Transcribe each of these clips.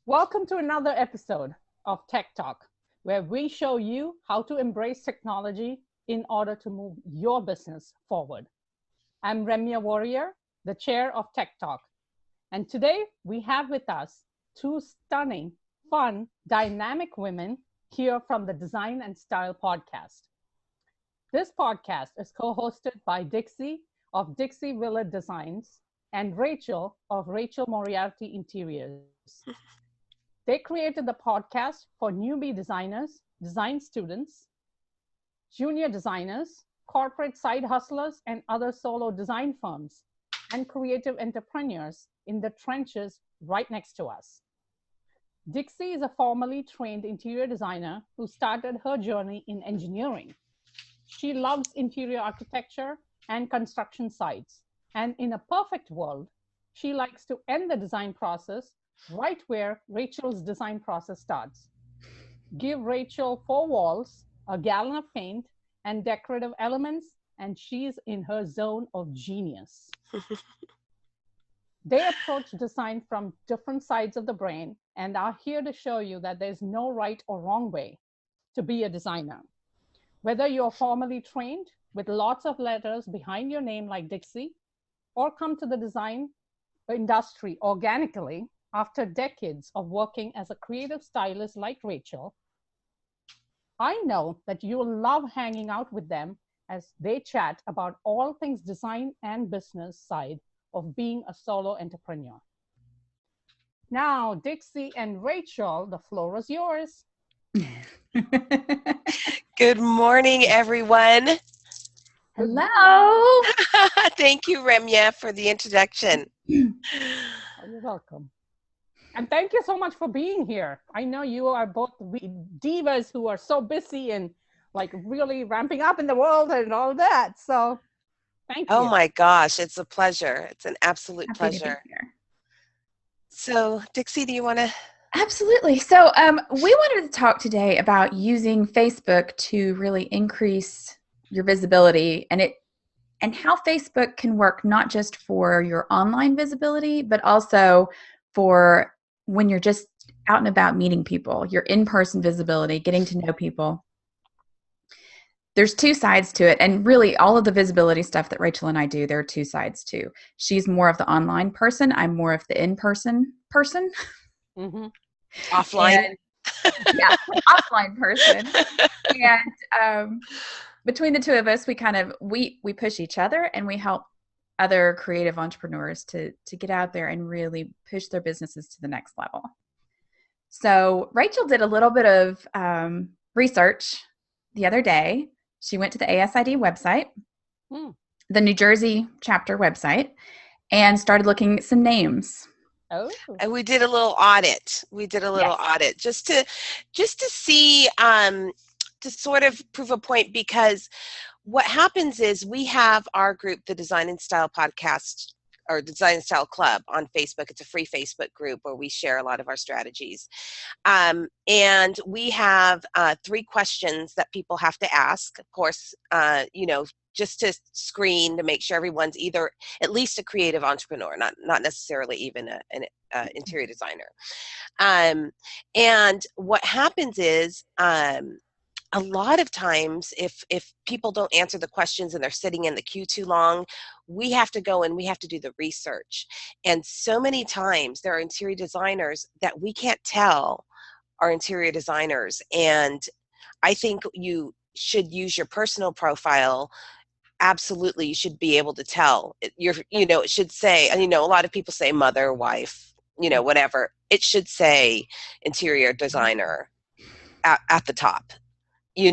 Welcome to another episode of Tech Talk, where we show you how to embrace technology in order to move your business forward. I'm Remya Warrior, the chair of Tech Talk, and today we have with us two stunning, fun, dynamic women here from the Design and Style podcast. This podcast is co-hosted by Dixie of Dixie Willard Designs and Rachel of Rachel Moriarty Interiors. They created the podcast for newbie designers, design students, junior designers, corporate side hustlers, and other solo design firms, and creative entrepreneurs in the trenches right next to us. Dixie is a formally trained interior designer who started her journey in engineering. She loves interior architecture and construction sites, and in a perfect world, she likes to end the design process right where Rachel's design process starts. Give Rachel 4 walls, a gallon of paint, and decorative elements, and she's in her zone of genius. They approach design from different sides of the brain and are here to show you that there's no right or wrong way to be a designer. Whether you're formally trained with lots of letters behind your name like Dixie, or come to the design industry organically after decades of working as a creative stylist like Rachel, I know that you'll love hanging out with them as they chat about all things design and business side of being a solo entrepreneur. Now, Dixie and Rachel, the floor is yours. Good morning, everyone. Hello. Thank you, Remya, for the introduction. You're welcome. And thank you so much for being here. I know you are both divas who are so busy and like really ramping up in the world and all that. So thank you. Oh my gosh, it's a pleasure. It's an absolute Happy to be pleasure. here. So, Dixie, do you want to? Absolutely. So we wanted to talk today about using Facebook to really increase your visibility and how Facebook can work not just for your online visibility, but also for when you're just out and about meeting people, your in-person visibility, getting to know people. There's two sides to it, and really all of the visibility stuff that Rachel and I do, there are two sides too. She's more of the online person. I'm more of the in-person person. Mm-hmm. Offline. Yeah, offline person. And between the two of us, we push each other and we help other creative entrepreneurs to get out there and really push their businesses to the next level. So Rachel did a little bit of research the other day. She went to the ASID website, the New Jersey chapter website, and started looking at some names. Oh. And we did a little audit. Audit just to see, to sort of prove a point, because what happens is we have our group, the Design and Style Podcast, or Design and Style Club on Facebook. It's a free Facebook group where we share a lot of our strategies. And we have 3 questions that people have to ask, of course, just to screen to make sure everyone's either at least a creative entrepreneur, not necessarily even an interior designer. And what happens is, a lot of times, if people don't answer the questions and they're sitting in the queue too long, we have to go and we have to do the research. And so many times there are interior designers that we can't tell are interior designers. And I think you should use your personal profile. Absolutely, you should be able to tell. It should say, and a lot of people say mother, wife, whatever. It should say interior designer at the top. We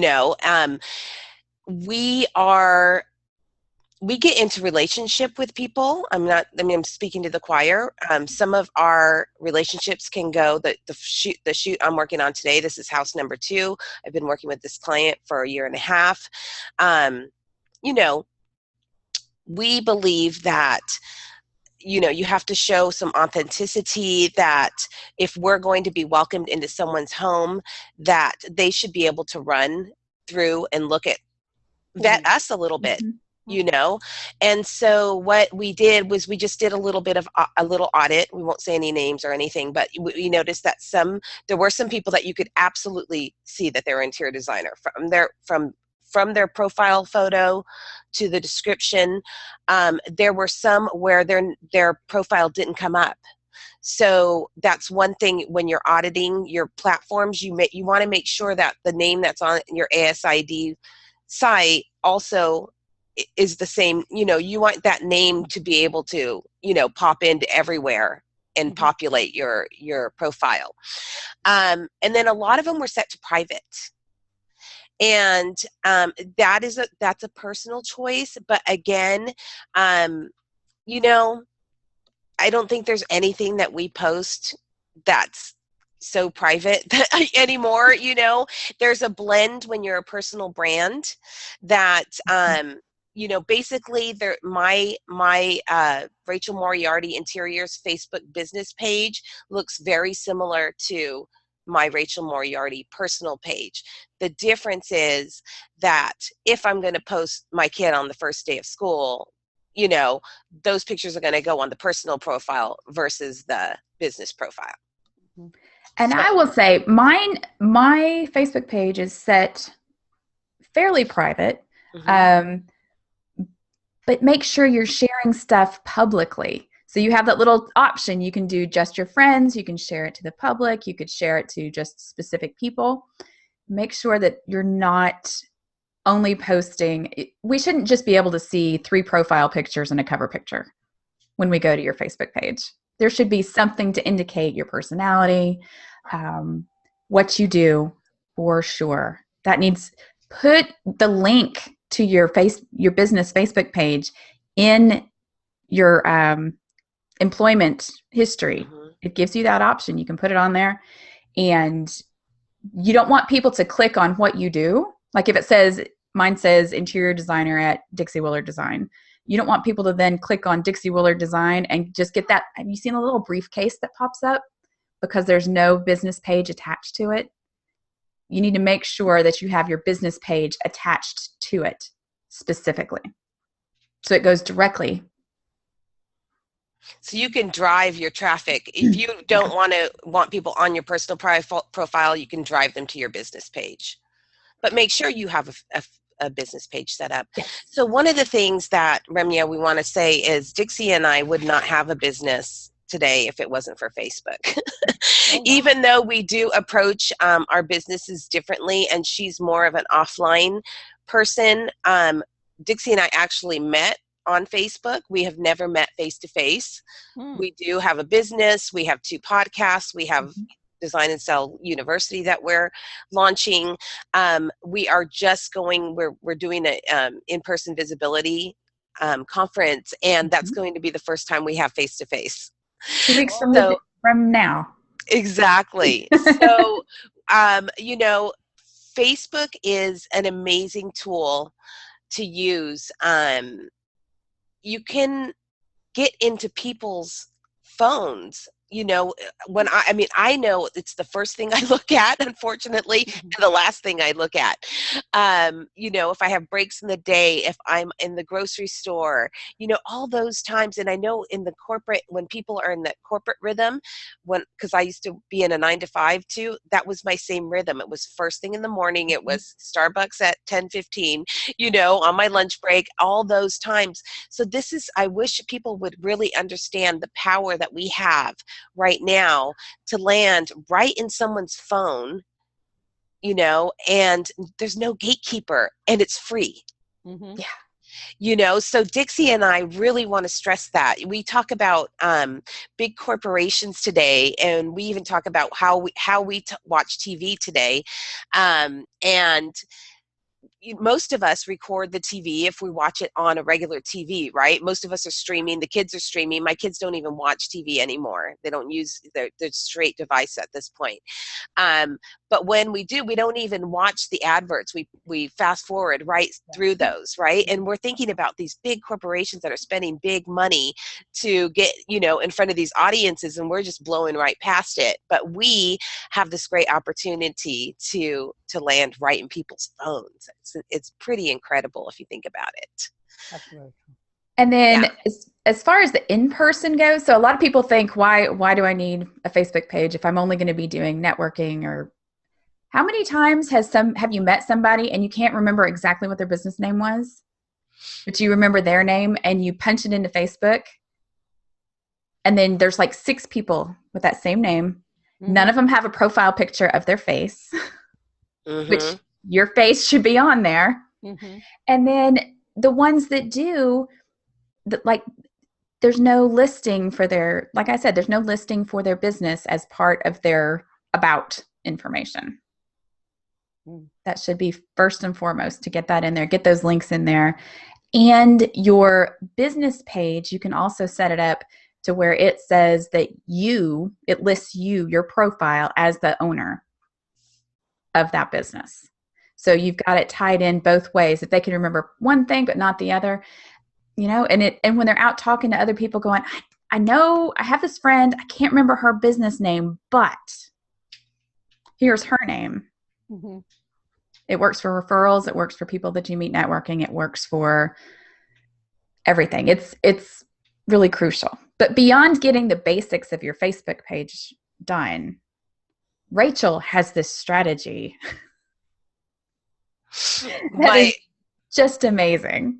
get into relationship with people. I'm speaking to the choir. Some of our relationships can go, the shoot I'm working on today, this is house number 2. I've been working with this client for 1.5 years. We believe that you have to show some authenticity, that if we're going to be welcomed into someone's home, that they should be able to run through and vet us a little bit. you know? And so what we did was we just did a little bit of a little audit. We won't say any names or anything, but we noticed that there were some people that you could absolutely see that they're interior designer from their profile photo to the description. There were some where their profile didn't come up. So that's one thing when you're auditing your platforms, you want to make sure that the name that's on your ASID site also is the same. You want that name to be able to, pop into everywhere and populate your profile. And then a lot of them were set to private. And that's a personal choice. But again, I don't think there's anything that we post that's so private anymore. There's a blend when you're a personal brand that, basically my Rachel Moriarty Interiors Facebook business page looks very similar to my Rachel Moriarty personal page. The difference is that if I'm going to post my kid on the first day of school, those pictures are going to go on the personal profile versus the business profile. And I will say my Facebook page is set fairly private, but make sure you're sharing stuff publicly. So you have that little option. You can do just your friends. You can share it to the public. You could share it to just specific people. Make sure that you're not only posting. We shouldn't just be able to see 3 profile pictures and a cover picture when we go to your Facebook page. There should be something to indicate your personality, what you do, for sure. Put the link to your business Facebook page in your employment history. It gives you that option. You can put it on there, and you don't want people to click on what you do. Like if mine says interior designer at Dixie Willard Design, you don't want people to then click on Dixie Willard Design and just get that. Have you seen a little briefcase that pops up because there's no business page attached to it? You need to make sure that you have your business page attached to it specifically, so it goes directly. So you can drive your traffic. If you don't want people on your personal profile, you can drive them to your business page. But make sure you have a business page set up. Yes. So one of the things that, Remya, we want to say is Dixie and I would not have a business today if it wasn't for Facebook. Even though we do approach our businesses differently, and she's more of an offline person, Dixie and I actually met on Facebook. We have never met face-to-face. We do have a business. We have 2 podcasts. We have Design and Sell University that we're launching. We are just we're doing a in-person visibility conference, and that's going to be the first time we have face-to-face. 2 weeks from now. Exactly. So, Facebook is an amazing tool to use. You can get into people's phones. When I know it's the first thing I look at, unfortunately, and the last thing I look at. If I have breaks in the day, if I'm in the grocery store, all those times. And I know when people are in that corporate rhythm, because I used to be in a 9-to-5 too, that was my same rhythm. It was first thing in the morning. It was Starbucks at 10:15, on my lunch break, all those times. So I wish people would really understand the power that we have right now to land right in someone's phone, and there's no gatekeeper, and it's free. So Dixie and I really want to stress that. We talk about big corporations today, and we even talk about how we watch TV today, and most of us record the TV if we watch it on a regular TV, right? Most of us are streaming. The kids are streaming. My kids don't even watch TV anymore. They don't use their straight device at this point. But when we do, we don't even watch the adverts. We fast forward right through those, right? And we're thinking about these big corporations that are spending big money to get, in front of these audiences, and we're just blowing right past it. But we have this great opportunity to land right in people's phones. It's pretty incredible if you think about it. That's very true. And then as far as the in-person goes, so a lot of people think, why do I need a Facebook page if I'm only going to be doing networking? Or how many times have you met somebody and you can't remember exactly what their business name was, but you remember their name and you punch it into Facebook, and then there's like 6 people with that same name. Mm-hmm. None of them have a profile picture of their face, mm-hmm. which your face should be on there. Mm-hmm. And then the ones that do, like, there's no listing for their, like I said, there's no listing for their business as part of their about information. That should be first and foremost to get that in there, get those links in there. And your business page, you can also set it up to where it says that it lists your profile as the owner of that business. So you've got it tied in both ways. If they can remember one thing but not the other, and when they're out talking to other people going, I know I have this friend, I can't remember her business name, but here's her name. Mm-hmm. It works for referrals. It works for people that you meet networking. It works for everything. It's really crucial. But beyond getting the basics of your Facebook page done, Rachel has this strategy that is just amazing.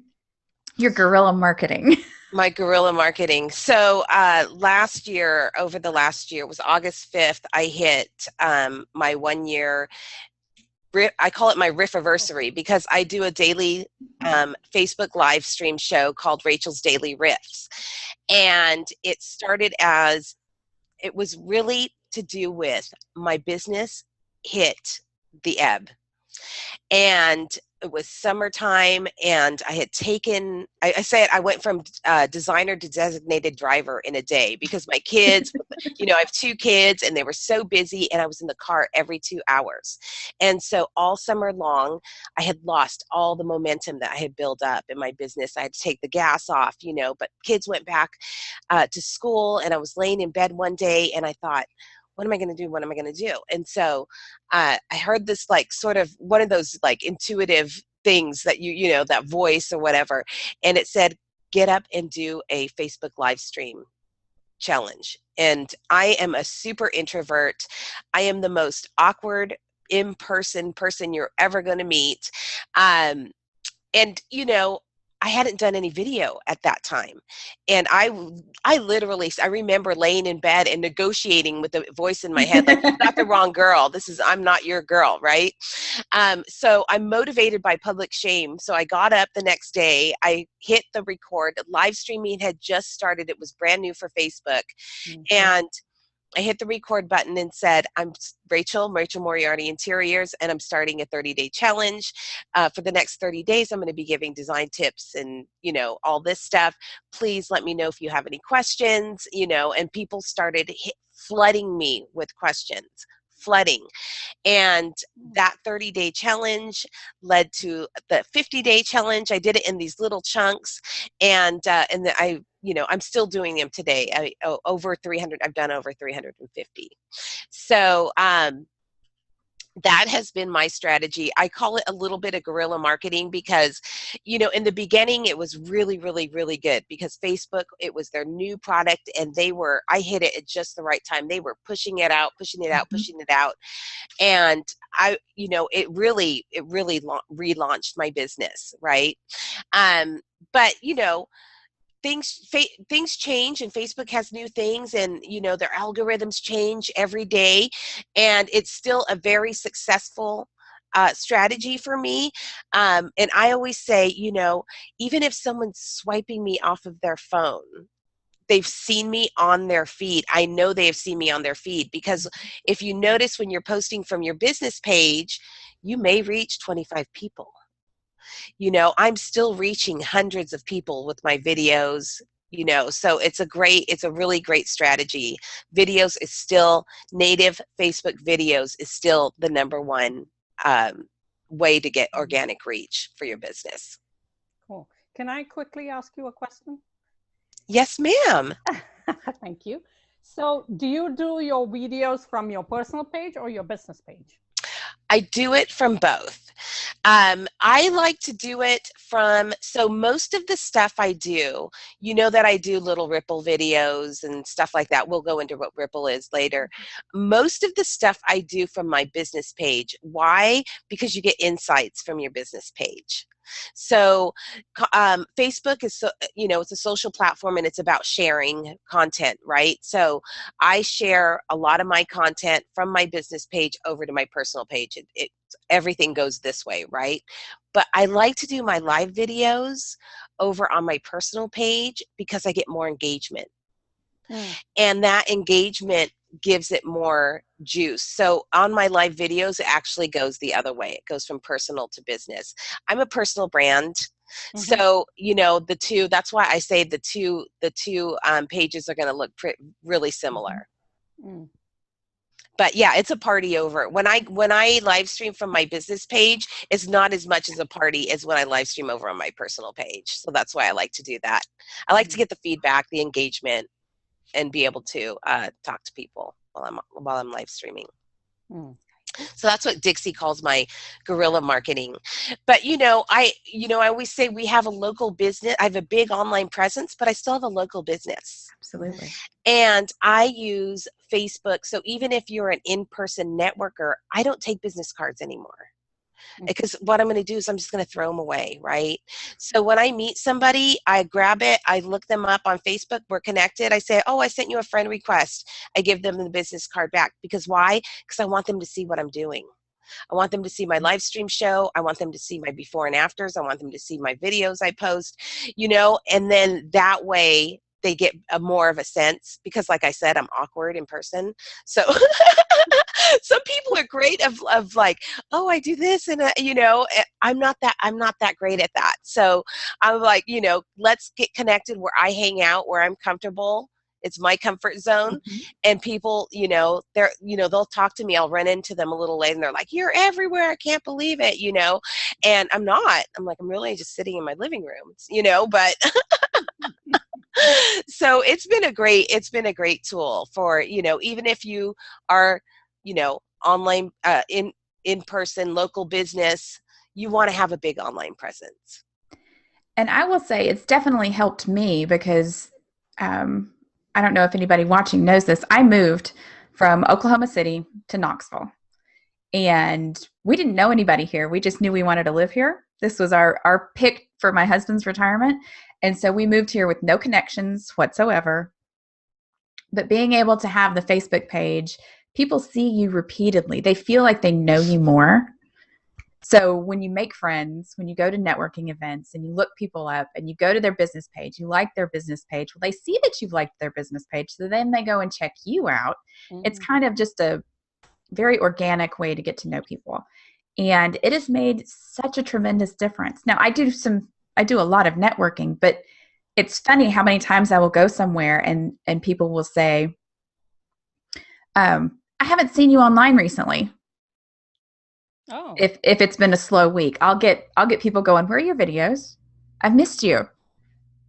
Your guerrilla marketing. My guerrilla marketing. So over the last year, it was August 5th, I hit my 1 year, I call it my Riffiversary, because I do a daily Facebook live stream show called Rachel's Daily Riffs. And it was really to do with my business hit the ebb. And it was summertime, and I had taken, I went from designer to designated driver in a day, because my kids, I have 2 kids, and they were so busy, and I was in the car every 2 hours. And so all summer long, I had lost all the momentum that I had built up in my business. I had to take the gas off, but kids went back to school, and I was laying in bed one day, and I thought, what am I going to do? What am I going to do? And so I heard this, like, sort of one of those, like, intuitive things that that voice or whatever. And it said, get up and do a Facebook live stream challenge. And I am a super introvert. I am the most awkward in-person person you're ever going to meet. And, I hadn't done any video at that time. And I remember laying in bed and negotiating with the voice in my head, like, you got the wrong girl. I'm not your girl, right? So I'm motivated by public shame. So I got up the next day, I hit the record. Live streaming had just started. It was brand new for Facebook. Mm-hmm. And I hit the record button and said, I'm Rachel Moriarty Interiors, and I'm starting a 30-day challenge. For the next 30 days, I'm going to be giving design tips and, all this stuff. Please let me know if you have any questions, and people started flooding me with questions. And that 30-day challenge led to the 50-day challenge. I did it in these little chunks, and I'm still doing them today. I've done over 350. So that has been my strategy. I call it a little bit of guerrilla marketing because, in the beginning, it was really, really, really good because Facebook, it was their new product, and I hit it at just the right time. They were pushing it out. And it really relaunched my business. Right. But, things change, and Facebook has new things, and their algorithms change every day, and it's still a very successful strategy for me. And I always say, even if someone's swiping me off of their phone, they've seen me on their feed. I know they have seen me on their feed, because if you notice, when you're posting from your business page, you may reach 25 people. I'm still reaching hundreds of people with my videos, so it's a really great strategy. Videos is still, native Facebook videos is still the number one way to get organic reach for your business. Cool. Can I quickly ask you a question? Yes, ma'am. Thank you. So do you do your videos from your personal page or your business page? I do it from both. I like to do it from, so most of the stuff I do, you know that I do little Ripple videos and stuff like that. We'll go into what Ripple is later. Most of the stuff I do from my business page. Why? Because you get insights from your business page. So Facebook is, it's a social platform and it's about sharing content, right? So I share a lot of my content from my business page over to my personal page. Everything goes this way, right? But I like to do my live videos over on my personal page because I get more engagement. And that engagement gives it more juice. So on my live videos, it actually goes the other way. It goes from personal to business. I'm a personal brand. So, the two, that's why I say the two pages are going to look really similar. But yeah, it's a party over. When I live stream from my business page, it's not as much as a party as when I live stream over on my personal page. So that's why I like to do that. I like to get the feedback, the engagement, and be able to talk to people while I'm live streaming. So that's what Dixie calls my guerrilla marketing. But I always say we have a local business. I have a big online presence, but I still have a local business. Absolutely. And I use Facebook. So even if you're an in-person networker, I don't take business cards anymore. Because what I'm going to do is I'm just going to throw them away, right? So when I meet somebody, I grab it, I look them up on Facebook, we're connected. I say, oh, I sent you a friend request. I give them the business card back. Because why? Because I want them to see what I'm doing. I want them to see my live stream show. I want them to see my before and afters. I want them to see my videos I post, and then that way they get more of a sense, because like I said, I'm awkward in person. So some people are great of like, oh, I do this. And I'm not that great at that. So I'm like, let's get connected where I hang out, where I'm comfortable. It's my comfort zone. And people, they'll talk to me. I'll run into them a little later and they're like, you're everywhere. I can't believe it, and I'm not. I'm like, I'm really just sitting in my living room, but so it's been a great tool for, even if you are, online, in person, local business, you want to have a big online presence. And I will say it's definitely helped me because, I don't know if anybody watching knows this. I moved from Oklahoma City to Knoxville, and we didn't know anybody here. We just knew we wanted to live here. This was our pick for my husband's retirement. And so we moved here with no connections whatsoever. But being able to have the Facebook page, people see you repeatedly. They feel like they know you more. So when you make friends, when you go to networking events and you look people up and you go to their business page, you like their business page, well, they see that you've liked their business page. So then they go and check you out. It's kind of just a very organic way to get to know people. And it has made such a tremendous difference. Now, I do a lot of networking, but it's funny how many times I will go somewhere and people will say, I haven't seen you online recently. Oh. If it's been a slow week, I'll get people going, where are your videos? I've missed you.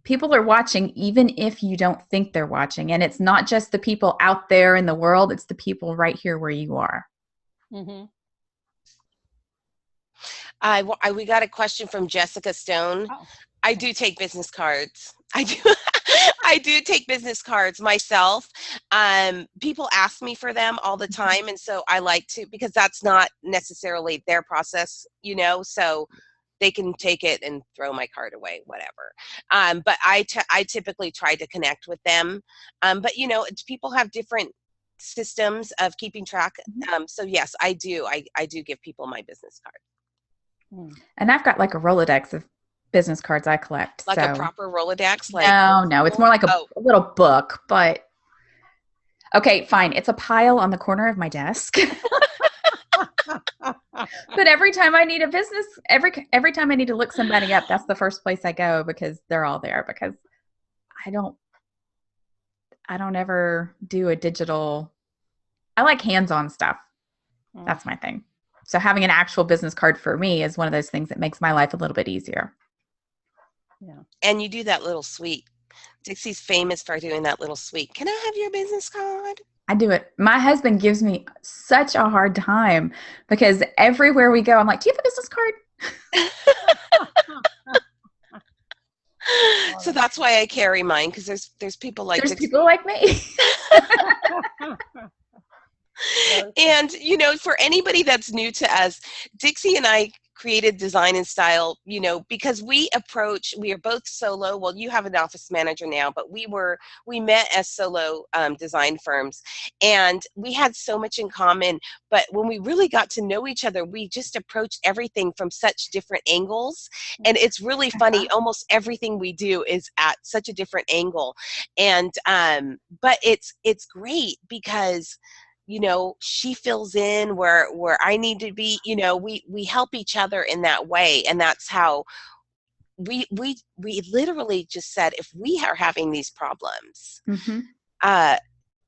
People are watching even if you don't think they're watching. And it's not just the people out there in the world, it's the people right here where you are. We got a question from Jessica Stone. Oh. I do take business cards. I do take business cards myself. People ask me for them all the time. And so I like to, because that's not necessarily their process, so they can take it and throw my card away, whatever. But I typically try to connect with them. But, people have different systems of keeping track. So yes, I do. I do give people my business card. And I've got like a Rolodex of business cards I collect. Like a proper Rolodex? Like no, it's more like a little book, but okay, fine. It's a pile on the corner of my desk. But every time I need a business, every time I need to look somebody up, that's the first place I go because they're all there, because I don't ever do a digital. I like hands-on stuff. That's my thing. So having an actual business card for me is one of those things that makes my life a little bit easier. Yeah. And you do that little suite. Dixie's famous for doing that little suite. Can I have your business card? I do it. My husband gives me such a hard time because everywhere we go, I'm like, do you have a business card? So that's why I carry mine, because there's people like There's Dixie. people like me. And, you know, for anybody that's new to us, Dixie and I created Design and Style, you know, because we are both solo. Well, you have an office manager now, but we met as solo design firms, and we had so much in common. But when we really got to know each other, we just approached everything from such different angles. And it's really funny. Almost everything we do is at such a different angle. And, but it's great because, you know, she fills in where I need to be. You know, we help each other in that way, and that's how we literally just said, if we are having these problems,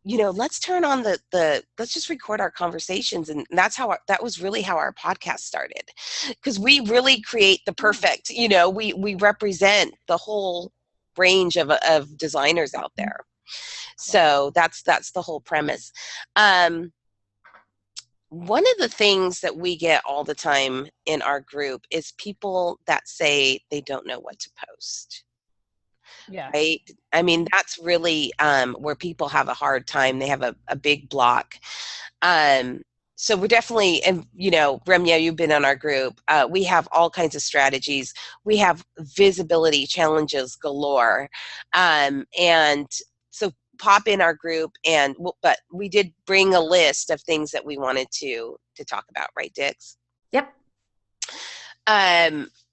you know, let's turn on let's just record our conversations. And that's how that was really how our podcast started, because we really create the perfect, you know, we represent the whole range of designers out there. So that's the whole premise. One of the things that we get all the time in our group is people that say they don't know what to post. Yeah. Right. I mean, that's really where people have a hard time. They have a big block. So we're definitely, and you know, Remya, you've been on our group. We have all kinds of strategies. We have visibility challenges galore. And so pop in our group, and but we did bring a list of things that we wanted to talk about, right, Dix? Yep.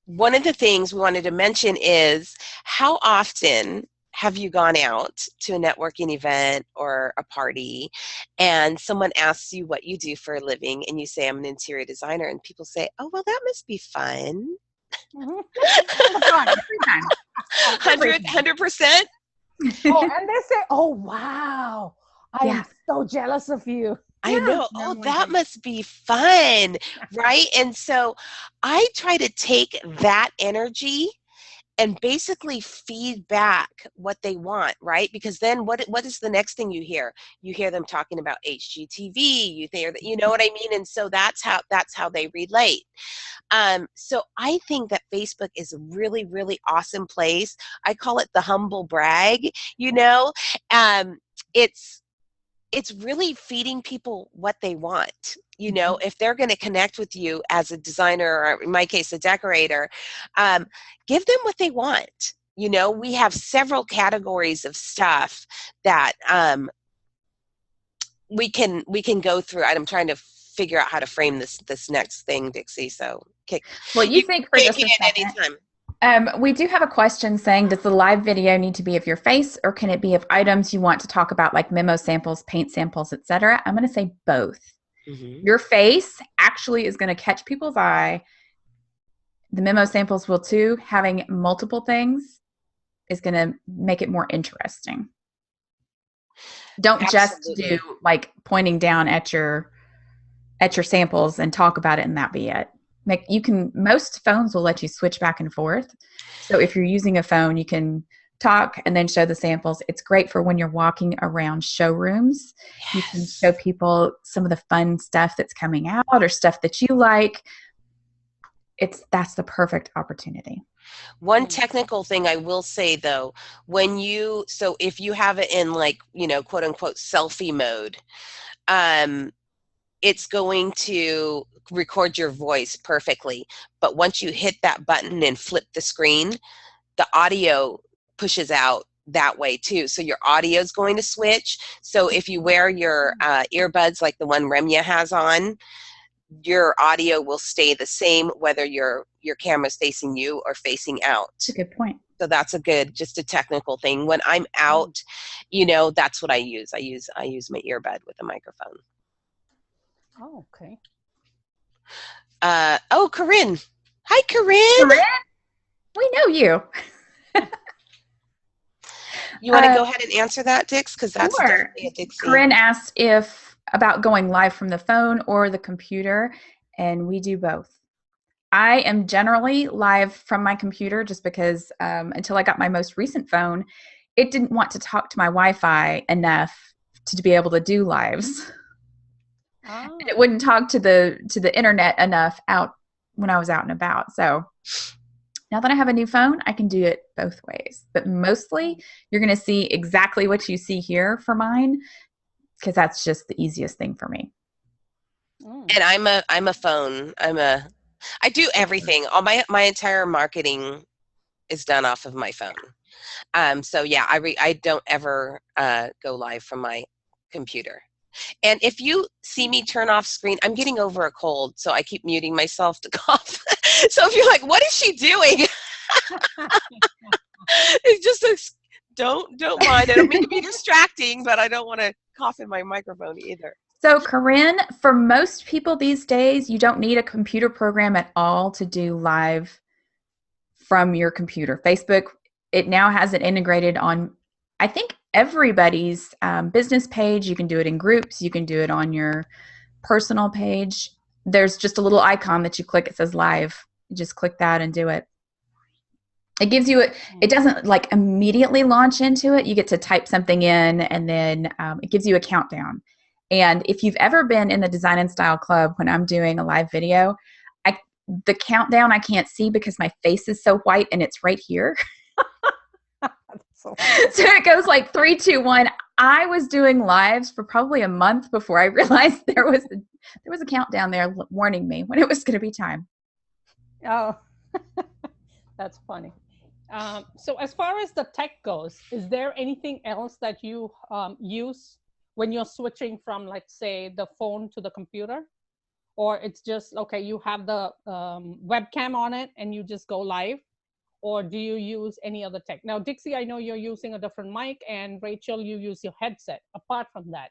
One of the things we wanted to mention is, how often have you gone out to a networking event or a party and someone asks you what you do for a living, and you say, I'm an interior designer, and people say, oh, well, that must be fun. 100%. Oh, and they say, oh, wow, I am so jealous of you. I know. Oh, that must be fun, right? And so I try to take that energy and basically feed back what they want, right? Because then what is the next thing you hear? You hear them talking about HGTV, you know what I mean? And so that's how they relate. So I think that Facebook is a really, really awesome place. I call it the humble brag, you know? It's really feeding people what they want. You know, if they're going to connect with you as a designer, or in my case, a decorator, give them what they want. You know, we have several categories of stuff that we can go through. I'm trying to figure out how to frame this next thing, Dixie. So, well, you think for just a second. We do have a question saying, does the live video need to be of your face, or can it be of items you want to talk about, like memo samples, paint samples, etc.? I'm going to say both. Mm-hmm. Your face actually is going to catch people's eye. The memo samples will too. Having multiple things is going to make it more interesting. Don't just do like pointing down at your samples and talk about it and that be it. Most phones will let you switch back and forth. So if you're using a phone, you can talk and then show the samples. It's great for when you're walking around showrooms. Yes. You can show people some of the fun stuff that's coming out or stuff that you like. That's the perfect opportunity. One technical thing I will say though, so if you have it in, like, you know, quote unquote selfie mode, it's going to record your voice perfectly. But once you hit that button and flip the screen, the audio pushes out that way too. So your audio is going to switch. So if you wear your earbuds like the one Remya has on, your audio will stay the same whether your camera's facing you or facing out. That's a good point. So that's just a technical thing. When I'm out, you know, that's what I use. I use my earbud with a microphone. Oh, okay. Corinne. Hi, Corinne. Corinne? We know you. You want to go ahead and answer that, Dix? Because that's definitely a Dixie. Corinne asked about going live from the phone or the computer, and we do both. I am generally live from my computer just because until I got my most recent phone, it didn't want to talk to my Wi-Fi enough to be able to do lives. Ah. It wouldn't talk to the internet enough out when I was out and about. So now that I have a new phone, I can do it both ways. But mostly you're going to see exactly what you see here for mine, because that's just the easiest thing for me. And I'm a phone. I do everything. All my entire marketing is done off of my phone. So yeah, I don't ever go live from my computer. And if you see me turn off screen, I'm getting over a cold, so I keep muting myself to cough. So if you're like, what is she doing? It's just don't mind. I don't mean to be distracting, but I don't want to cough in my microphone either. So Corinne, for most people these days, you don't need a computer program at all to do live from your computer. Facebook, it now has it integrated on, I think, everybody's business page. You can do it in groups. You can do it on your personal page. There's just a little icon that you click. It says live. You just click that and do it. It gives you it doesn't like immediately launch into it. You get to type something in, and then it gives you a countdown. And if you've ever been in the Design and Style Club when I'm doing a live video, the countdown I can't see because my face is so white and it's right here. So it goes like 3, 2, 1. I was doing lives for probably a month before I realized there was a countdown there warning me when it was going to be time. Oh, that's funny. So as far as the tech goes, is there anything else that you use when you're switching from, let's say, the phone to the computer? Or it's just, okay, you have the webcam on it and you just go live? Or do you use any other tech? Now, Dixie, I know you're using a different mic, and Rachel, you use your headset. Apart from that,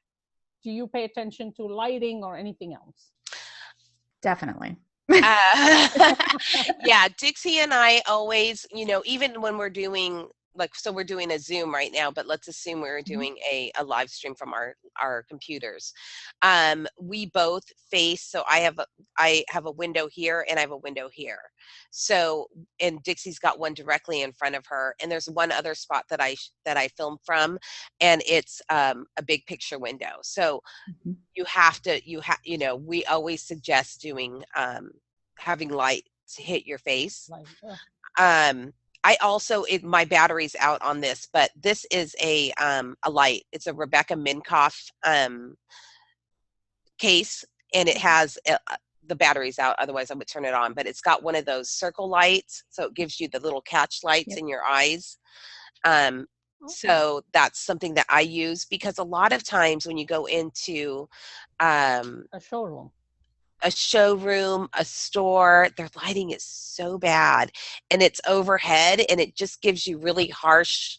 do you pay attention to lighting or anything else? Definitely. Yeah, Dixie and I always, even when we're doing, so we're doing a Zoom right now, but let's assume we're doing a live stream from our computers. We both face, so I have a window here and I have a window here. So, and Dixie's got one directly in front of her, and there's one other spot that I film from, and it's a big picture window. So you have to, we always suggest doing, having light to hit your face. I also, my battery's out on this, but this is a light. It's a Rebecca Minkoff case, and it has the battery's out. Otherwise, I would turn it on. But it's got one of those circle lights, so it gives you the little catch lights in your eyes. So that's something that I use, because a lot of times when you go into a showroom, a store, their lighting is so bad, and it's overhead, and it just gives you really harsh.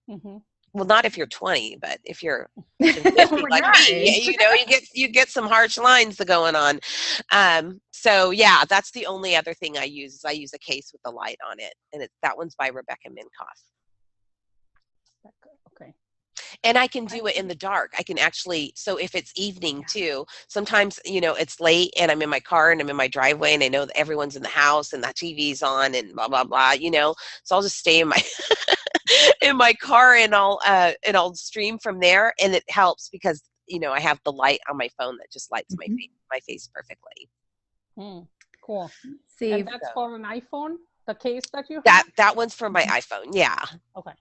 Well, not if you're 20, but if you're 50 like me, you get some harsh lines going on. So yeah, that's the only other thing I use. Is I use a case with the light on it, and that one's by Rebecca Minkoff. Okay. And I can do it in the dark. I can actually, so if it's evening too, sometimes, it's late and I'm in my car and I'm in my driveway and I know that everyone's in the house and the TV's on and blah, blah, blah, so I'll just stay in my, in my car, and I'll stream from there. And it helps because, I have the light on my phone that just lights my face perfectly. Cool. See, and that's for an iPhone, the case that you have? That one's for my iPhone. Yeah. Okay.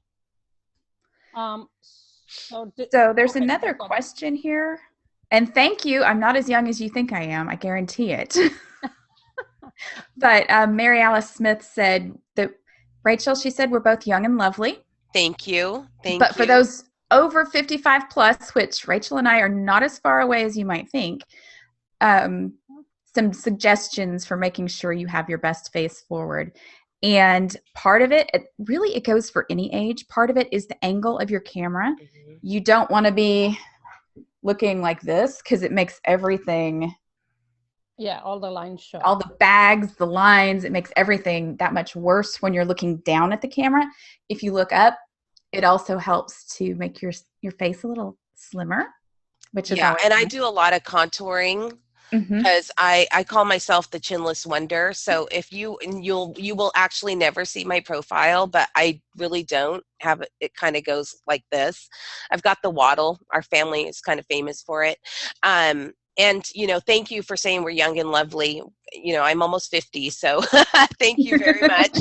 So there's another question here, and thank you. I'm not as young as you think I am. I guarantee it. But Mary Alice Smith said that, Rachel, she said, we're both young and lovely. Thank you. But for those over 55 plus, which Rachel and I are not as far away as you might think, some suggestions for making sure you have your best face forward. And part of it goes for any age. Part of it is the angle of your camera. You don't want to be looking like this because it makes everything. Yeah, all the lines show. All the bags, the lines, it makes everything that much worse when you're looking down at the camera. If you look up, it also helps to make your face a little slimmer, which is and I do a lot of contouring because I call myself the chinless wonder. So if you will actually never see my profile, but I really don't have it. It kind of goes like this. I've got the waddle. Our family is kind of famous for it. And, thank you for saying we're young and lovely. I'm almost 50, so thank you very much.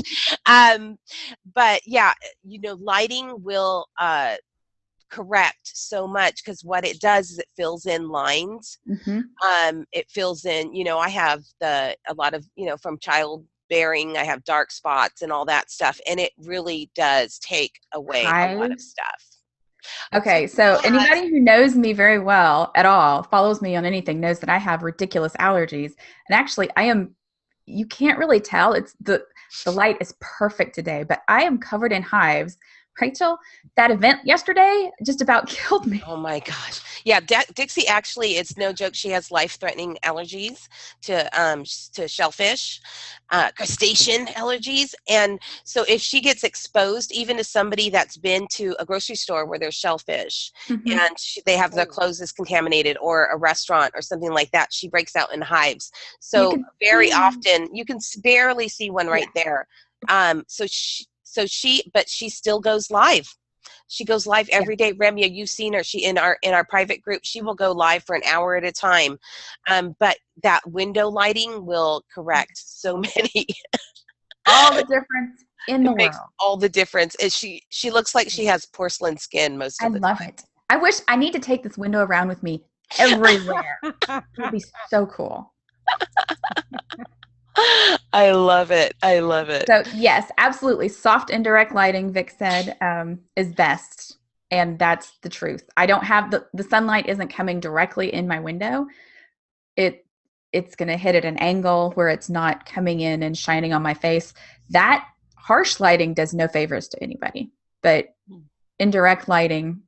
But yeah, lighting will correct so much, because what it does is it fills in lines. It fills in, I have a lot of, from childbearing, I have dark spots and all that stuff, and it really does take away a lot of stuff. Okay, so anybody who knows me very well at all, follows me on anything, knows that I have ridiculous allergies. And actually, you can't really tell. It's the light is perfect today, but I am covered in hives. Rachel, that event yesterday just about killed me. Oh my gosh. Yeah, Dixie, actually, it's no joke. She has life-threatening allergies to shellfish, crustacean allergies. And so if she gets exposed, even to somebody that's been to a grocery store where there's shellfish and they have their clothes is contaminated, or a restaurant or something like that, she breaks out in hives. So very often, you can barely see one right there. So she still goes live. She goes live every day. Remya, you've seen her. She in our private group, she will go live for an hour at a time. But that window lighting will correct so many. All the difference in the world. Makes all the difference. Is she looks like she has porcelain skin most of the time. I love it. I wish I need to take this window around with me everywhere. It would be so cool. I love it. I love it. So yes, absolutely. Soft indirect lighting, Vic said, is best. And that's the truth. I don't have the sunlight isn't coming directly in my window. It's going to hit at an angle where it's not coming in and shining on my face. That harsh lighting does no favors to anybody. But indirect lighting,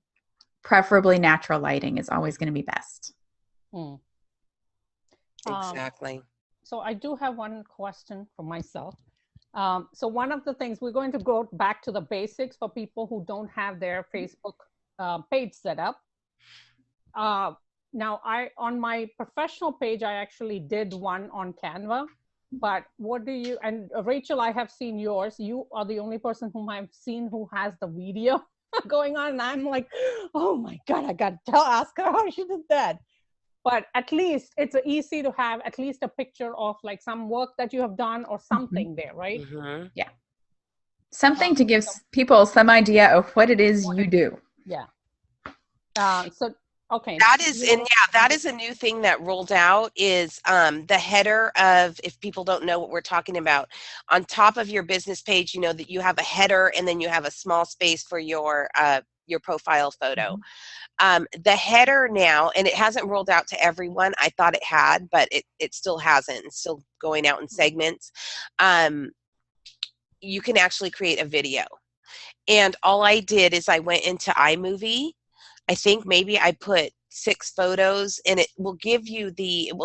preferably natural lighting, is always going to be best. Exactly. So I do have one question for myself. So one of the things, we're going to go back to the basics for people who don't have their Facebook page set up. Now, on my professional page, I actually did one on Canva. But what do you, and Rachel, I have seen yours. You are the only person whom I've seen who has the video going on. And I'm like, oh my God, I got to ask her how she did that. But at least it's easy to have at least a picture of like some work that you have done or something there, right? Yeah. Something to give people some idea of what it is you do. Yeah. So, okay. That is a new thing that rolled out, is the header of, if people don't know what we're talking about, on top of your business page, that you have a header and then you have a small space for your profile photo. The header now, and it hasn't rolled out to everyone. I thought it had, but it still hasn't. It's still going out in segments. You can actually create a video. And all I did is I went into iMovie. I think maybe I put 6 photos, and it will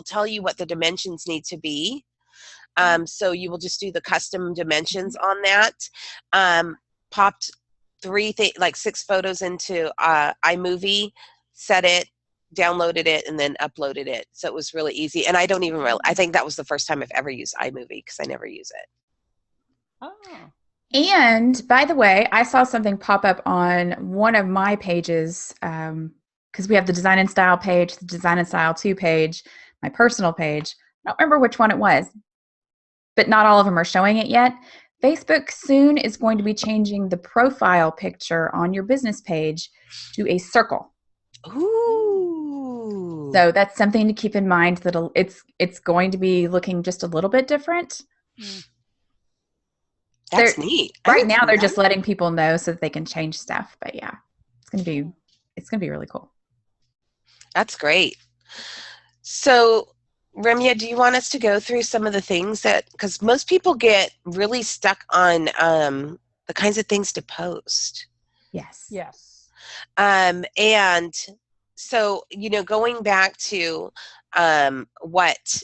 tell you what the dimensions need to be. So you will just do the custom dimensions on that. Popped 6 photos into iMovie, set it, downloaded it, and then uploaded it. So it was really easy. And I don't even I think that was the first time I've ever used iMovie, because I never use it. Oh. And by the way, I saw something pop up on one of my pages, because we have the Design and Style page, the Design and Style 2 page, my personal page. I don't remember which one it was, but not all of them are showing it yet. Facebook soon is going to be changing the profile picture on your business page to a circle. Ooh. So that's something to keep in mind, that it's going to be looking just a little bit different. That's neat. Right now, they're just letting people know so that they can change stuff. But yeah, it's gonna be really cool. That's great. So, Remya, do you want us to go through some of the things because most people get really stuck on the kinds of things to post. Yes. And so, going back to what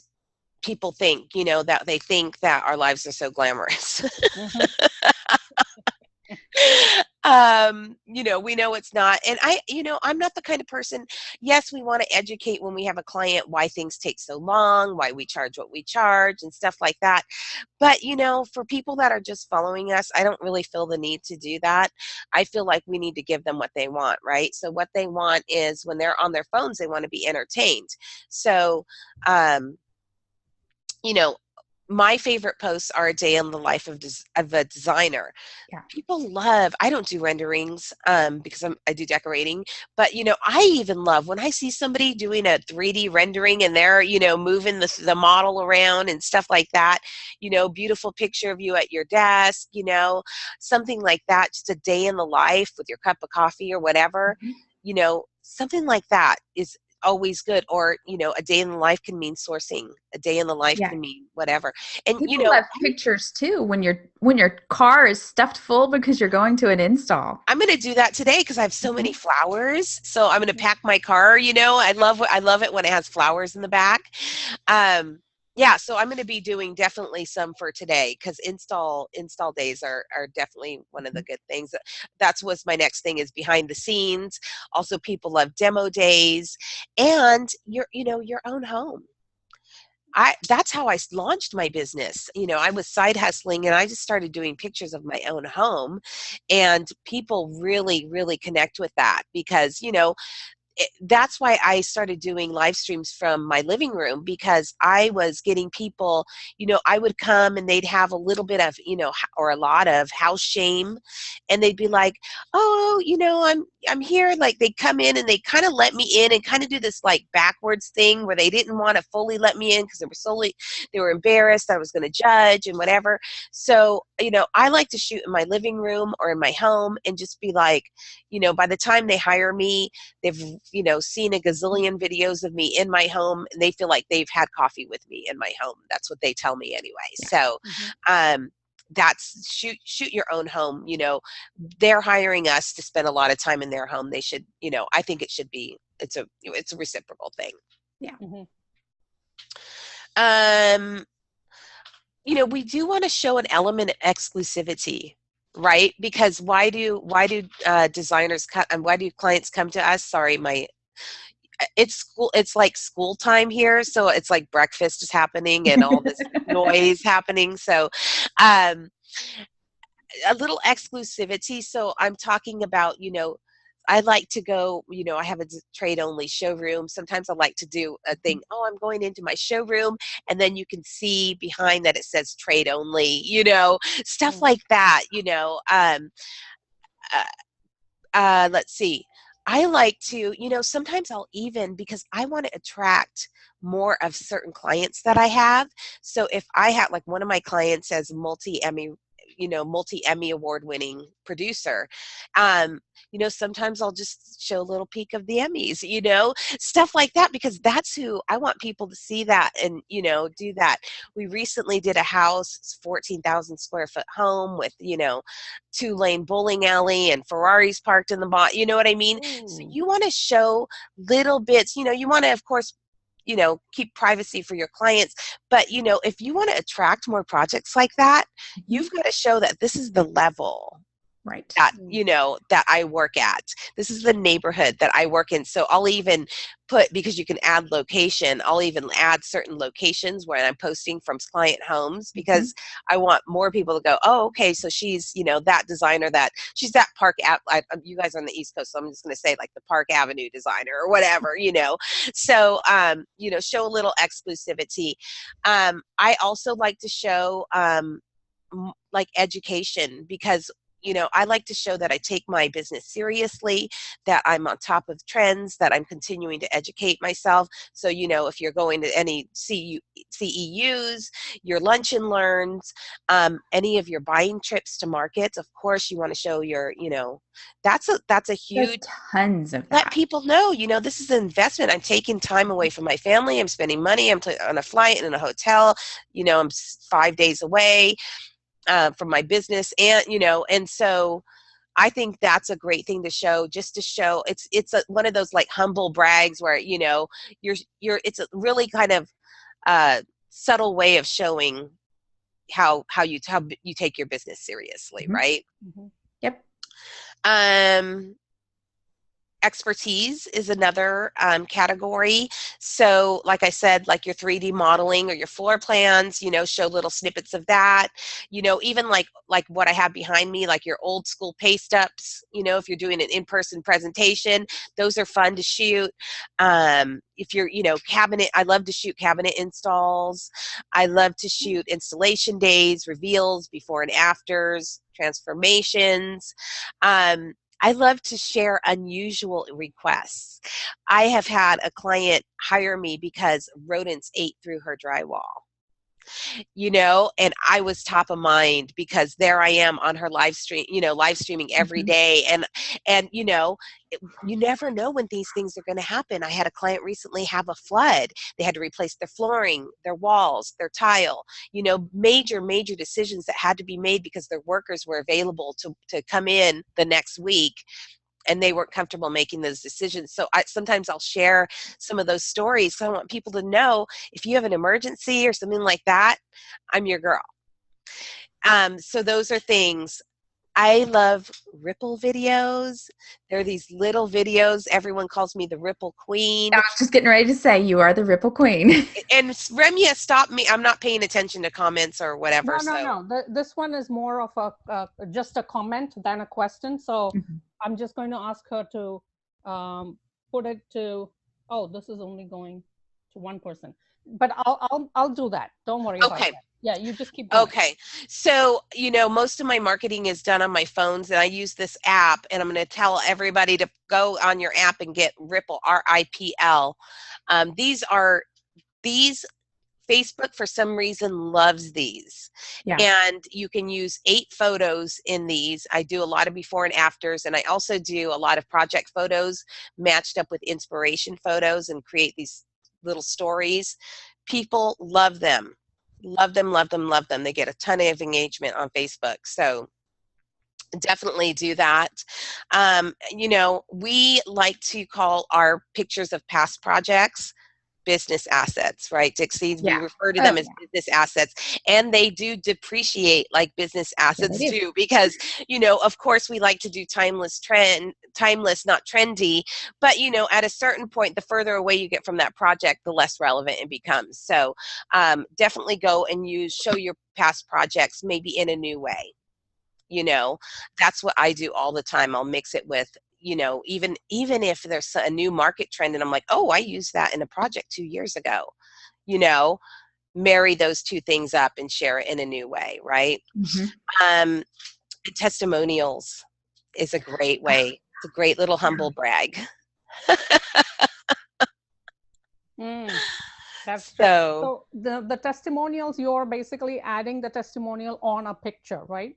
people think, that they think that our lives are so glamorous. We know it's not. And I'm not the kind of person, yes, we want to educate when we have a client why things take so long, why we charge what we charge and stuff like that. But, for people that are just following us, I don't really feel the need to do that. I feel like we need to give them what they want, right? So what they want is when they're on their phones, they want to be entertained. So, my favorite posts are a day in the life of a designer. Yeah. People love, I don't do renderings because I do decorating, but I even love when I see somebody doing a 3D rendering and they're moving the model around and stuff like that. Beautiful picture of you at your desk, something like that. Just a day in the life with your cup of coffee or whatever. Something like that is always good. Or a day in the life can mean sourcing. A day in the life can mean whatever. And people love pictures too when your car is stuffed full because you're going to an install. I'm going to do that today because I have so many flowers. So I'm going to pack my car. I love it when it has flowers in the back. So I'm going to be doing definitely some for today because install days are definitely one of the good things. That's what's my next thing is behind the scenes. Also, people love demo days and your own home. That's how I launched my business. I was side hustling and I just started doing pictures of my own home, and people really, really connect with that because, that's why I started doing live streams from my living room, because I was getting people, I would come and they'd have a little bit of, or a lot of house shame, and they'd be like, oh, I'm here. Like they come in and they kind of let me in and kind of do this like backwards thing where they didn't want to fully let me in because they were embarrassed that I was going to judge and whatever. So, I like to shoot in my living room or in my home and just be like, by the time they hire me, they've seen a gazillion videos of me in my home, and they feel like they've had coffee with me in my home. That's what they tell me anyway. So, that's shoot your own home. They're hiring us to spend a lot of time in their home. They should, I think it should be, it's a reciprocal thing. Yeah. We do want to show an element of exclusivity, right? Because why do designers and why do clients come to us? Sorry, it's like school time here, so it's like breakfast is happening and all this noise happening. So a little exclusivity. So I'm talking about, I like to go, I have a trade only showroom. Sometimes I like to do a thing, I'm going into my showroom, and then you can see behind that it says trade only, stuff like that, let's see. I like to, sometimes I'll even, because I want to attract more of certain clients that I have. So if I have, like one of my clients as multi-Emmy award winning producer, sometimes I'll just show a little peek of the Emmys, stuff like that, because that's who I want people to see that and, do that. We recently did a house, it's 14,000 square foot home with, 2-lane bowling alley and Ferraris parked in the bottom, you know what I mean? Ooh. So you want to show little bits, you want to, of course, keep privacy for your clients. But, if you want to attract more projects like that, you've got to show that this is the level right that, that I work at. This is the neighborhood that I work in. So I'll even put, because you can add location, I'll even add certain locations where I'm posting from client homes, because I want more people to go, oh, okay, so she's, that designer, that she's that Park, you guys are on the East Coast, so I'm just going to say like the Park Avenue designer or whatever, So, show a little exclusivity. I also like to show like education, because I like to show that I take my business seriously, that I'm on top of trends, that I'm continuing to educate myself. So, if you're going to any CEUs, your lunch and learns, any of your buying trips to markets, of course, you want to show your, that's a huge, there's tons of that. Let people know, this is an investment. I'm taking time away from my family. I'm spending money. I'm on a flight and in a hotel, I'm 5 days away from my business, and so I think that's a great thing to show, just to show it's one of those like humble brags where you're it's a really kind of subtle way of showing how you take your business seriously, right? Yep. Expertise is another category. So like I said, like your 3D modeling or your floor plans, show little snippets of that, even like what I have behind me, like your old school pay stubs, if you're doing an in-person presentation, those are fun to shoot. If you're, cabinet, I love to shoot cabinet installs. I love to shoot installation days, reveals, before and afters, transformations. I love to share unusual requests. I have had a client hire me because rodents ate through her drywall, and I was top of mind because there I am on her live streaming every day. And you never know when these things are going to happen. I had a client recently have a flood. They had to replace their flooring, their walls, their tile, major decisions that had to be made because their workers were available to come in the next week, and they weren't comfortable making those decisions. So sometimes I'll share some of those stories. So I want people to know, if you have an emergency or something like that, I'm your girl. So those are things. I love ripple videos. There are these little videos. Everyone calls me the Ripple Queen. I was just getting ready to say, you are the Ripple Queen. And Remya, stop me. I'm not paying attention to comments or whatever. No. This one is more of just a comment than a question. So I'm just going to ask her to put it to. Oh, this is only going to one person, but I'll do that. Don't worry about that. Yeah, you just keep going. Okay. So, most of my marketing is done on my phones, and I use this app, and I'm going to tell everybody to go on your app and get Ripple, RIPL. These Facebook, for some reason, loves these. Yeah. And you can use 8 photos in these. I do a lot of before and afters, and I also do a lot of project photos matched up with inspiration photos and create these little stories. People love them. Love them. They get a ton of engagement on Facebook. So definitely do that. We like to call our pictures of past projects business assets, right, Dixie? Yeah. We refer to them as business assets, and they do depreciate like business assets do, because, of course, we like to do timeless, not trendy, but, at a certain point, the further away you get from that project, the less relevant it becomes. So definitely go and show your past projects maybe in a new way. That's what I do all the time. I'll mix it with, even if there's a new market trend and I'm like, oh, I used that in a project 2 years ago, marry those two things up and share it in a new way, right? Testimonials is a great way. It's a great little humble brag. That's true. So the testimonials, you're basically adding the testimonial on a picture, right?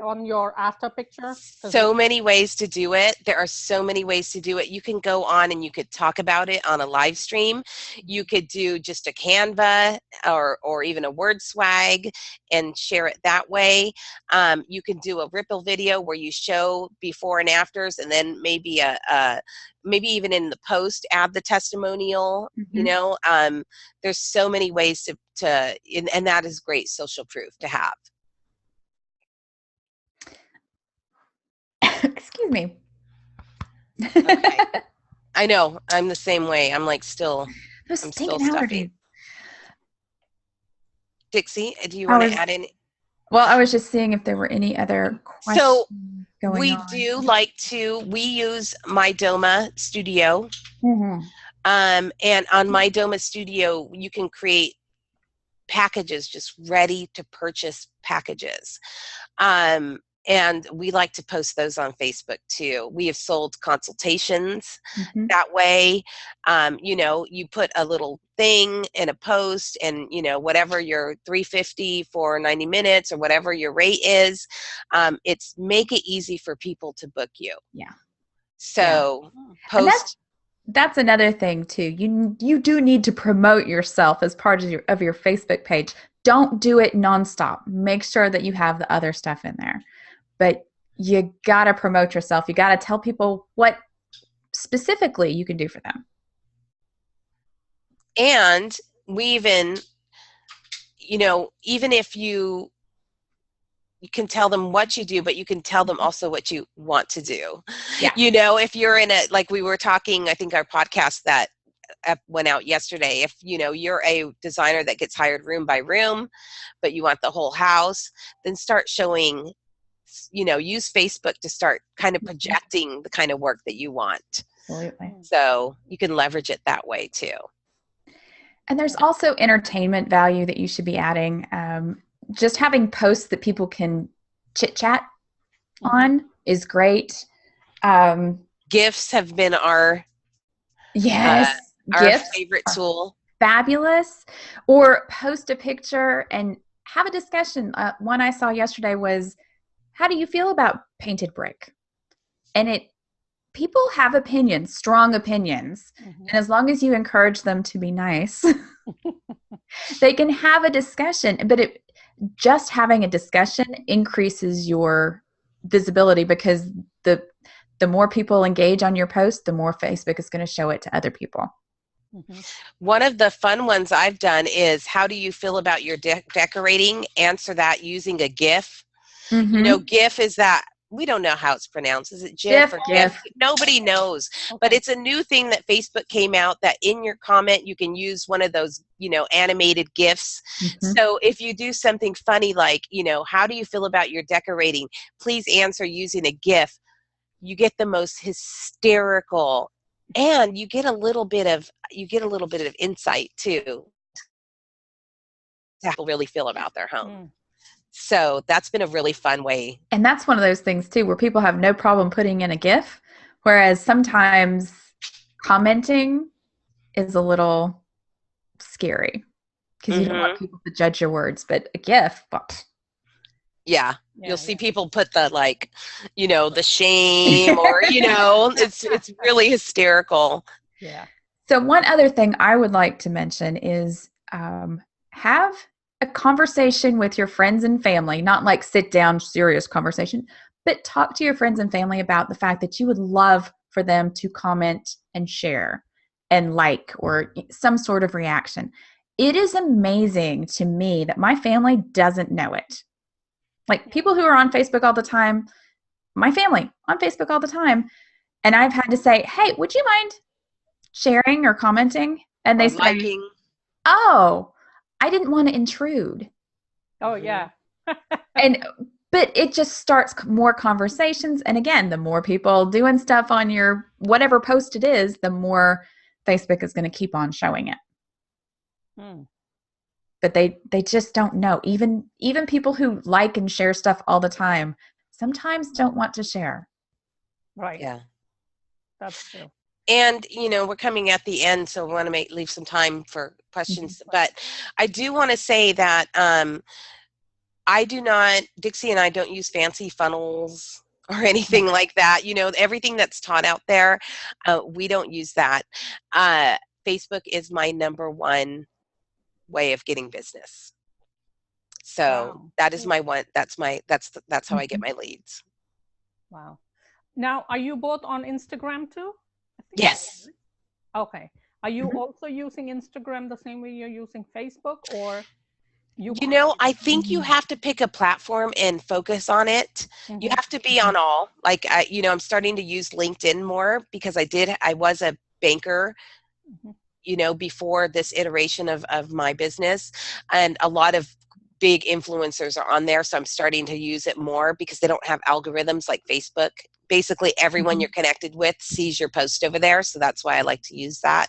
On your after picture? So many ways to do it. There are so many ways to do it. You can go on and you could talk about it on a live stream. You could do just a Canva or even a word swag and share it that way. You can do a Ripple video where you show before and afters, and then maybe maybe even in the post add the testimonial. There's so many ways to and that is great social proof to have. Excuse me. Okay. I know. I'm the same way. I'm like I'm still stuffy. Dixie, do you want to add any? Well, I was just seeing if there were any other questions. So we use MyDoma Studio. And on MyDoma Studio, you can create packages, just ready to purchase packages. And we like to post those on Facebook too. We have sold consultations that way. You put a little thing in a post, and whatever your $350 for 90 minutes or whatever your rate is, it's make it easy for people to book you. Yeah. So post. That's another thing too. You do need to promote yourself as part of your Facebook page. Don't do it nonstop. Make sure that you have the other stuff in there. But you got to promote yourself. You got to tell people what specifically you can do for them. And we even if you you can tell them what you do, but you can tell them also what you want to do. Yeah. You know, if you're in a, like we were talking, I think our podcast that went out yesterday, if you know you're a designer that gets hired room by room, but you want the whole house, then start showing, you know, use Facebook to start kind of projecting the kind of work that you want. Absolutely. So you can leverage it that way too. And there's also entertainment value that you should be adding. Just having posts that people can chit chat on is great. GIFs have been our GIFs favorite tool. Fabulous. Or post a picture and have a discussion. One I saw yesterday was, how do you feel about painted brick? And people have opinions, strong opinions. And as long as you encourage them to be nice, they can have a discussion. But just having a discussion increases your visibility, because the more people engage on your post, the more Facebook is going to show it to other people. One of the fun ones I've done is, how do you feel about your decorating? Answer that using a GIF. You know, GIF is that, we don't know how it's pronounced. Is it GIF or GIF? Nobody knows. Okay. But it's a new thing that Facebook came out, that in your comment you can use one of those, you know, animated GIFs. So if you do something funny like, you know, how do you feel about your decorating? Please answer using a GIF. You get the most hysterical, and you get a little bit of insight too, how people really feel about their home. So that's been a really fun way. And that's one of those things too, where people have no problem putting in a GIF, whereas sometimes commenting is a little scary because you don't want people to judge your words. But a GIF, yeah, you'll see people put the, like, you know, the shame or, you know, it's really hysterical. Yeah. So one other thing I would like to mention is have a conversation with your friends and family, not like sit down serious conversation, but talk to your friends and family about the fact that you would love for them to comment and share and like, or some sort of reaction. It is amazing to me that my family doesn't know it. Like, people who are on Facebook all the time, my family on Facebook all the time, and I've had to say, hey, would you mind sharing or commenting? And they say, liking. Oh, I didn't want to intrude. Oh, yeah. But it just starts more conversations. And again, the more people doing stuff on your whatever post it is, the more Facebook is going to keep on showing it. But they just don't know. Even people who like and share stuff all the time sometimes don't want to share. Right. Yeah. That's true. And, you know, we're coming at the end, so we want to leave some time for questions. But I do want to say that Dixie and I don't use fancy funnels or anything like that. You know, everything that's taught out there, we don't use that. Facebook is my number one way of getting business. So that is my one. That's how I get my leads. Wow. Now, are you both on Instagram too? Yes. Okay. Are you also using Instagram the same way you're using Facebook, or you know, I think you have to pick a platform and focus on it. You have to be on all. Like, I'm starting to use LinkedIn more because I was a banker, you know, before this iteration of my business, and a lot of big influencers are on there. So I'm starting to use it more because they don't have algorithms like Facebook. Basically, everyone you're connected with sees your post over there. So that's why I like to use that.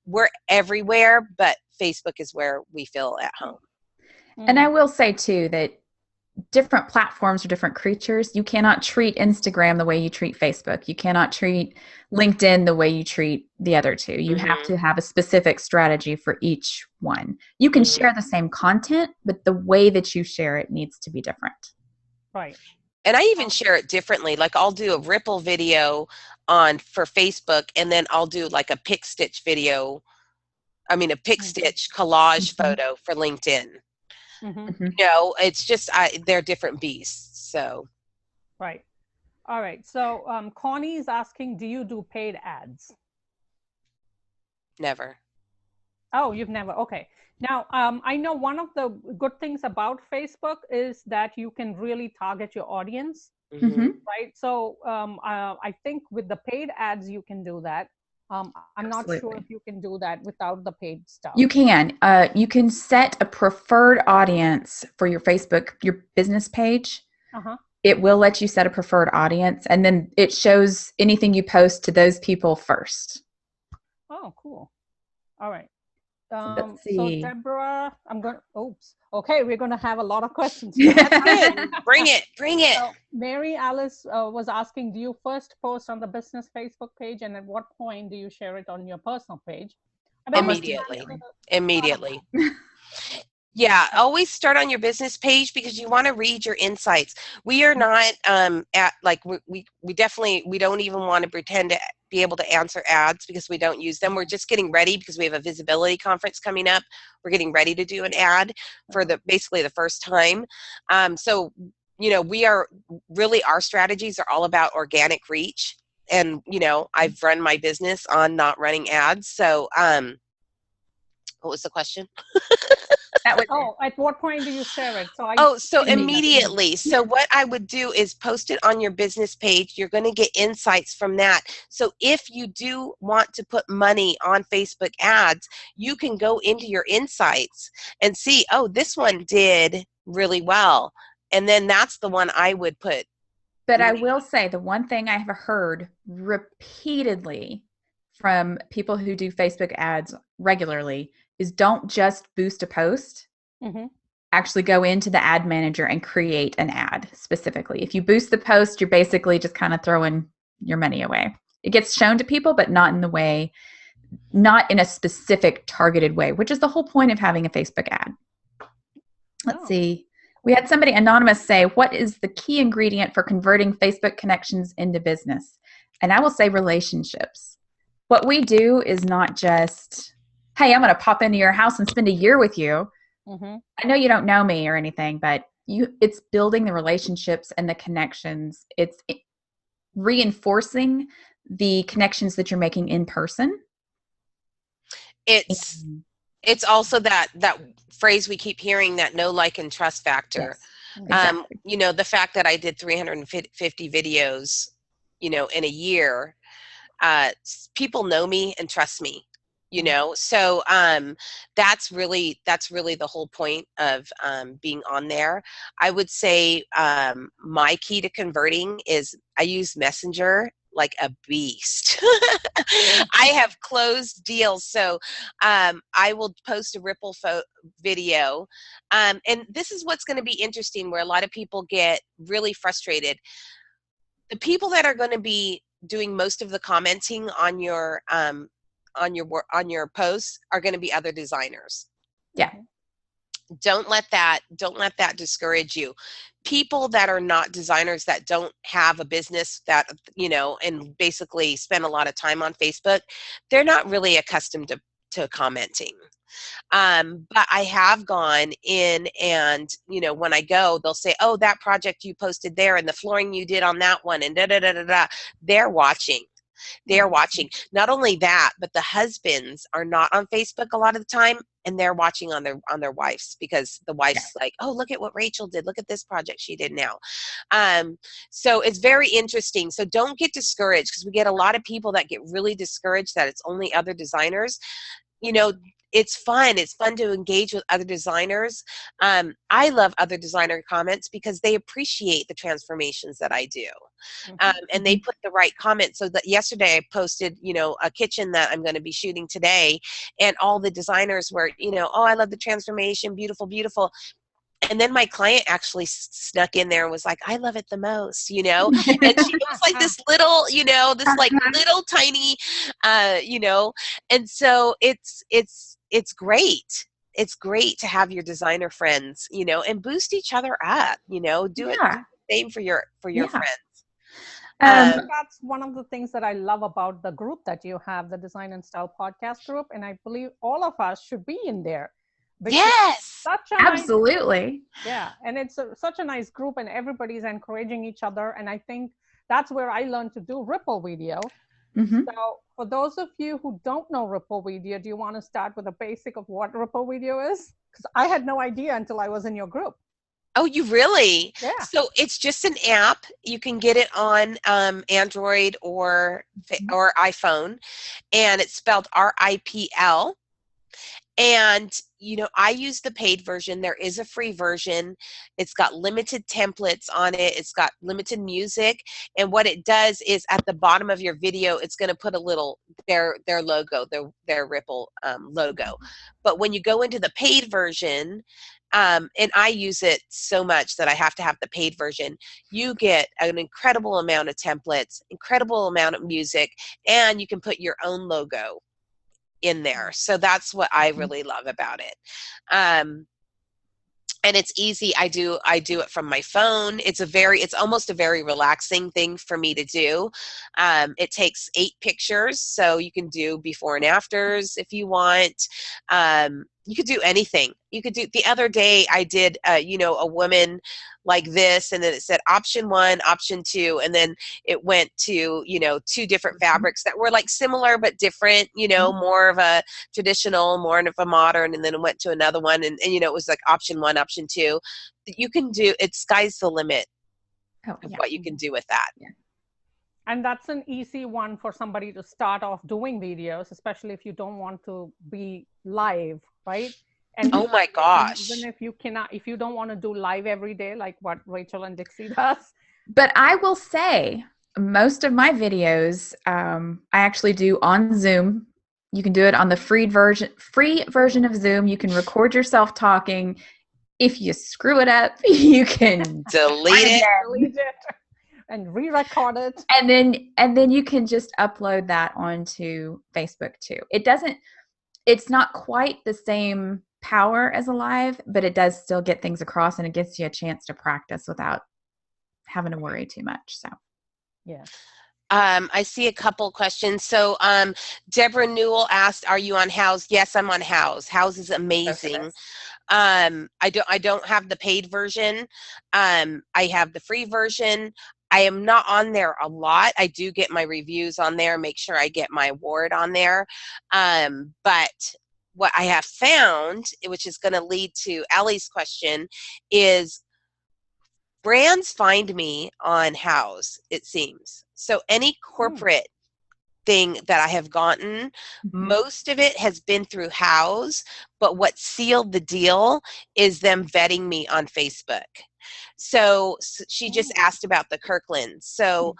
We're everywhere, but Facebook is where we feel at home. And I will say, too, that different platforms are different creatures. You cannot treat Instagram the way you treat Facebook. You cannot treat LinkedIn the way you treat the other two. You have to have a specific strategy for each one. You can share the same content, but the way that you share it needs to be different. Right. And I even share it differently. Like, I'll do a ripple video for Facebook, and then I'll do like a pick stitch video. I mean, a pick stitch collage photo for LinkedIn. You know, it's just, they're different beasts. So. Right. All right. So Connie is asking, do you do paid ads? Never. Oh, you've never. Okay. Now, I know one of the good things about Facebook is that you can really target your audience, Mm-hmm. right? So I think with the paid ads, you can do that. I'm not sure if Absolutely. you can do that without the paid stuff. You can. You can set a preferred audience for your Facebook, your business page. Uh-huh. It will let you set a preferred audience, and then it shows anything you post to those people first. Oh, cool. All right. So let's So see. Deborah, oops. Okay, we're going to have a lot of questions here. Yeah. Good. Bring it. Bring it. So Mary Alice was asking, do you first post on the business Facebook page, and at what point do you share it on your personal page? And Almost Immediately. immediately. Immediately. Yeah, always start on your business page because you want to read your insights. We are not at like we definitely we don't even want to pretend to be able to answer ads because we don't use them. We're just getting ready because we have a visibility conference coming up. We're getting ready to do an ad for basically the first time. So we are really, our strategies are all about organic reach, and I've run my business on not running ads. So what was the question? That was at what point do you share it? So immediately. So what I would do is post it on your business page. You're going to get insights from that. So if you do want to put money on Facebook ads, you can go into your insights and see, oh, this one did really well. And then that's the one I would put. But I will say the one thing I have heard repeatedly from people who do Facebook ads regularly is don't just boost a post. Mm-hmm. Actually go into the ad manager and create an ad specifically. If you boost the post, you're basically just kind of throwing your money away. It gets shown to people, but not in a specific targeted way, which is the whole point of having a Facebook ad. Let's see. We had somebody anonymous say, what is the key ingredient for converting Facebook connections into business? And I will say relationships. What we do is not just, hey, I'm going to pop into your house and spend a year with you. Mm-hmm. I know you don't know me or anything, but it's building the relationships and the connections. It's reinforcing the connections that you're making in person. It's also that phrase we keep hearing, that know, like, and trust factor. Yes, exactly. The fact that I did 350 videos, in a year, people know me and trust me. So that's really the whole point of being on there. I would say my key to converting is I use Messenger like a beast. I have closed deals. So I will post a Ripple video. And this is what's going to be interesting, where a lot of people get really frustrated. The people that are going to be doing most of the commenting on your posts are going to be other designers. Yeah. Don't let that discourage you. People that are not designers, that don't have a business, that and basically spend a lot of time on Facebook, they're not really accustomed to commenting. But I have gone in and, when I go, they'll say, oh, that project you posted there and the flooring you did on that one and da da da da da. They're watching. They're watching. Not only that, but the husbands are not on Facebook a lot of the time, and they're watching on their wives, because the wife's like, oh, look at what Rachel did. Look at this project she did now. So it's very interesting. So don't get discouraged, because we get a lot of people that get really discouraged that it's only other designers. It's fun. It's fun to engage with other designers. I love other designer comments because they appreciate the transformations that I do. And they put the right comments. So that yesterday I posted, a kitchen that I'm going to be shooting today, and all the designers were, oh, I love the transformation. Beautiful, beautiful. And then my client actually snuck in there and was like, I love it the most, and she was like this little, this like little tiny, and so it's great. It's great to have your designer friends, and boost each other up, do it the same for your friends. That's one of the things that I love about the group that you have, the Design and Style podcast group. And I believe all of us should be in there. Yes, absolutely. And it's such a nice group, and everybody's encouraging each other. And I think that's where I learned to do Ripple video. So for those of you who don't know Ripple Video, do you want to start with a basic of what Ripple Video is? Because I had no idea until I was in your group. Oh, you really? Yeah. So it's just an app. You can get it on Android or iPhone, and it's spelled RIPL. And, I use the paid version. There is a free version. It's got limited templates on it. It's got limited music. And what it does is at the bottom of your video, it's going to put a little, their logo, their Ripple logo. But when you go into the paid version, and I use it so much that I have to have the paid version, you get an incredible amount of templates, incredible amount of music, and you can put your own logo in there. So that's what I really love about it. And it's easy. I do it from my phone. It's almost a very relaxing thing for me to do. It takes 8 pictures, so you can do before and afters if you want. You could do anything. You could do, the other day I did, a woman like this, and then it said option 1, option 2, and then it went to, 2 different fabrics that were like similar but different, more of a traditional, more of a modern, and then it went to another one, and it was like option 1, option 2. You can do, it's sky's the limit of what you can do with that. Yeah. And that's an easy one for somebody to start off doing videos, especially if you don't want to be live, right? And oh my gosh. Even if you don't want to do live every day, like what Rachel and Dixie does. But I will say, most of my videos, I actually do on Zoom. You can do it on the free version of Zoom. You can record yourself talking. If you screw it up, you can delete it. And re-record it. And then you can just upload that onto Facebook too. It's not quite the same power as a live, but it does still get things across, and it gives you a chance to practice without having to worry too much. So yeah. I see a couple questions. So Deborah Newell asked, are you on House? Yes, I'm on House. House is amazing. I don't have the paid version. I have the free version. I am not on there a lot. I do get my reviews on there, make sure I get my award on there. But what I have found, which is going to lead to Ellie's question, is brands find me on House, it seems. So any corporate thing that I have gotten, most of it has been through House, but what sealed the deal is them vetting me on Facebook. So she just asked about the Kirkland's. So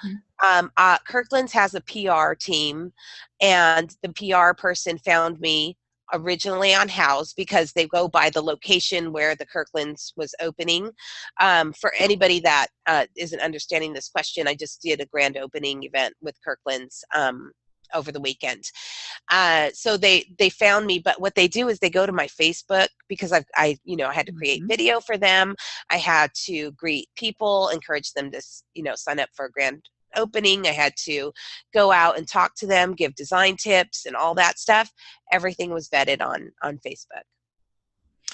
Kirkland's has a PR team, and the PR person found me originally on House because they go by the location where the Kirkland's was opening. For anybody that isn't understanding this question, I just did a grand opening event with Kirkland's over the weekend. So they found me, but what they do is they go to my Facebook, because I had to create video for them. I had to greet people, encourage them to, sign up for a grand opening. I had to go out and talk to them, give design tips and all that stuff. Everything was vetted on Facebook.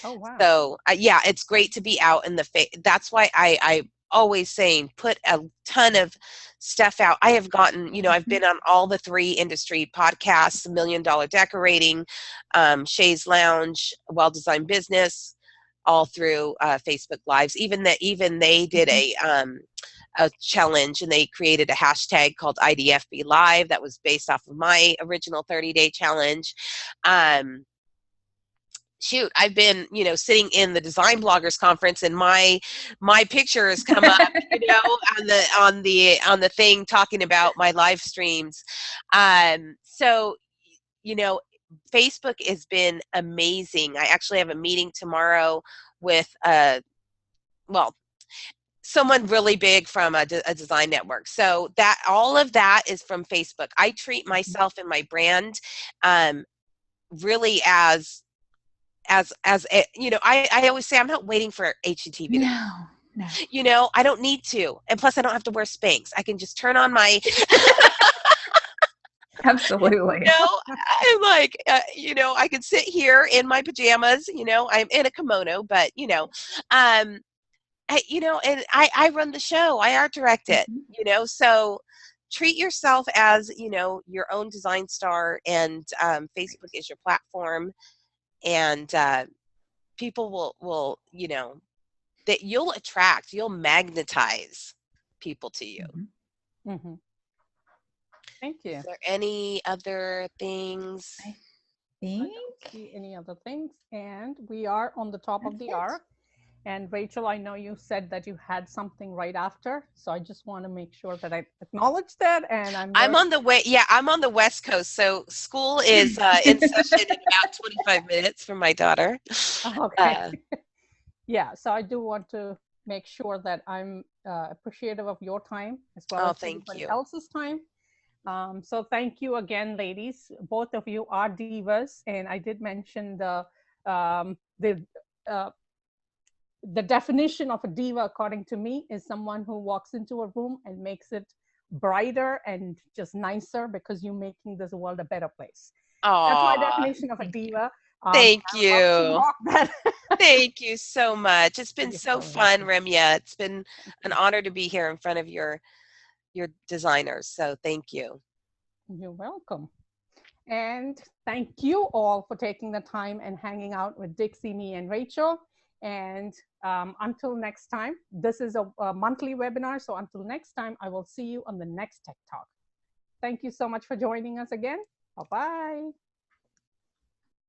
Oh, wow. So yeah, it's great to be out in the face. That's why I always saying put a ton of stuff out. I have gotten, I've been on all the 3 industry podcasts, $1 Million Decorating, Shay's Lounge, Well Designed Business, all through Facebook Lives. Even they did a challenge, and they created a hashtag called IDFB Live that was based off of my original 30-day challenge. Shoot, I've been, sitting in the Design Bloggers Conference, and my picture has come up, on the thing talking about my live streams. So, Facebook has been amazing. I actually have a meeting tomorrow with someone really big from a design network. So that all of that is from Facebook. I treat myself and my brand really as I always say I'm not waiting for HGTV. No. I don't need to. And plus I don't have to wear Spanx. I can just turn on my Absolutely. I'm like, I can sit here in my pajamas, I'm in a kimono, but, and I run the show, I art direct it, so treat yourself as, you know, your own design star, and Facebook is your platform, and people will, you know, that you'll magnetize people to you. Mm-hmm. Thank you. Is there any other things? I I think don't see any other things, and we are on the top of that's the it. hour. And Rachel, I know you said that you had something right after, so I just want to make sure that I acknowledge that. And I'm on the way. Yeah, I'm on the West Coast, so school is in session in about 25 minutes for my daughter. Okay. Yeah, so I do want to make sure that I'm appreciative of your time as well as Thank everybody you. else's time. So thank you again, ladies. Both of you are divas, and I did mention um, uh, the definition of a diva, according to me, is someone who walks into a room and makes it brighter and just nicer because you're making this world a better place. That's my definition of a diva. Thank I would love to you. rock that. Thank you so much. It's been You're so so fun, welcome. Remya. It's been an honor to be here in front of your designers. So thank you. You're welcome. And thank you all for taking the time and hanging out with Dixie, me, and Rachel. And until next time, this is a monthly webinar. So until next time, I will see you on the next Tech Talk. Thank you so much for joining us again. Bye-bye.